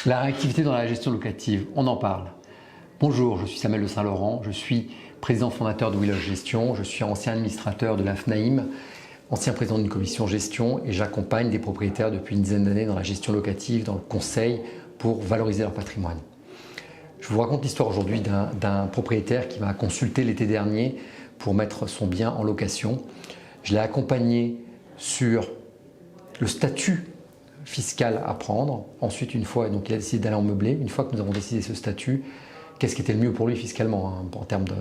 La réactivité dans la gestion locative, on en parle. Bonjour, je suis Samuel de Saint-Laurent, je suis président fondateur de WeLoge Gestion, je suis ancien administrateur de l'AFNAIM, ancien président d'une commission gestion et j'accompagne des propriétaires depuis une dizaine d'années dans la gestion locative, dans le conseil pour valoriser leur patrimoine. Je vous raconte l'histoire aujourd'hui d'un propriétaire qui m'a consulté l'été dernier pour mettre son bien en location. Je l'ai accompagné sur le statut fiscal à prendre. Ensuite, une fois, donc il a décidé d'aller en meublé. Une fois que nous avons décidé ce statut, qu'est-ce qui était le mieux pour lui fiscalement en termes de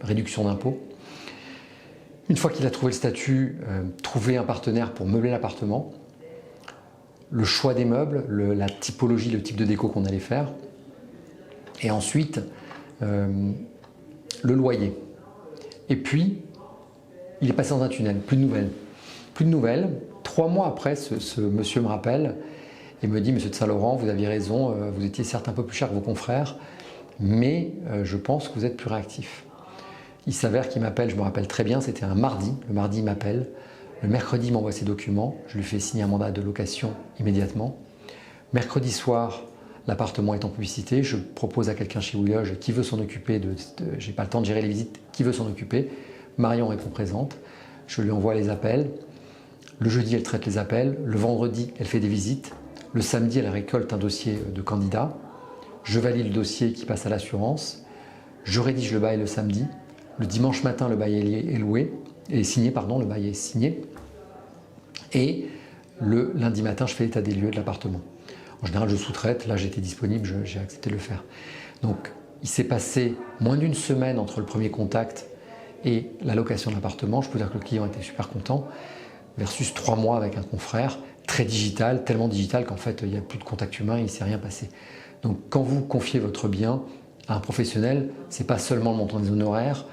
réduction d'impôts. Une fois qu'il a trouvé le statut, trouver un partenaire pour meubler l'appartement, le choix des meubles, la typologie, le type de déco qu'on allait faire, et ensuite le loyer. Et puis, il est passé dans un tunnel, plus de nouvelles. Plus de nouvelles. 3 mois après, ce monsieur me rappelle et me dit « Monsieur de Saint-Laurent, vous aviez raison, vous étiez certes un peu plus cher que vos confrères, mais je pense que vous êtes plus réactif. » Il s'avère qu'il m'appelle, je me rappelle très bien, c'était un mardi. Le mardi, il m'appelle. Le mercredi, il m'envoie ses documents. Je lui fais signer un mandat de location immédiatement. Mercredi soir, l'appartement est en publicité. Je propose à quelqu'un chez WeLoge qui veut s'en occuper. J'ai pas le temps de gérer les visites, qui veut s'en occuper. Marion répond présente. Je lui envoie les appels. Le jeudi, elle traite les appels. Le vendredi, elle fait des visites. Le samedi, elle récolte un dossier de candidat. Je valide le dossier qui passe à l'assurance. Je rédige le bail le samedi. Le dimanche matin, le bail est signé. Le bail est signé. Et le lundi matin, je fais l'état des lieux de l'appartement. En général, je sous-traite. Là, j'étais disponible, j'ai accepté de le faire. Donc, il s'est passé moins d'une semaine entre le premier contact et la location de l'appartement. Je peux dire que le client était super content. Versus 3 mois avec un confrère, très digital, tellement digital qu'en fait, il n'y a plus de contact humain, il ne s'est rien passé. Donc, quand vous confiez votre bien à un professionnel, ce n'est pas seulement le montant des honoraires,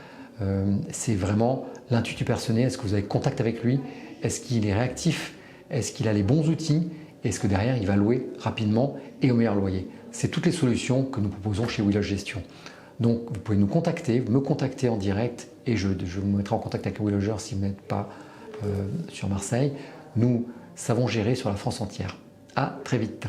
c'est vraiment l'intuitu personnel. Est-ce que vous avez contact avec lui? Est-ce qu'il est réactif? Est-ce qu'il a les bons outils? Est-ce que derrière, il va louer rapidement et au meilleur loyer? C'est toutes les solutions que nous proposons chez WeLoge Gestion. Donc, vous pouvez nous contacter, me contacter en direct et je vous mettrai en contact avec un WeLogeur si vous n'êtes pas sur Marseille. Nous savons gérer sur la France entière. À très vite.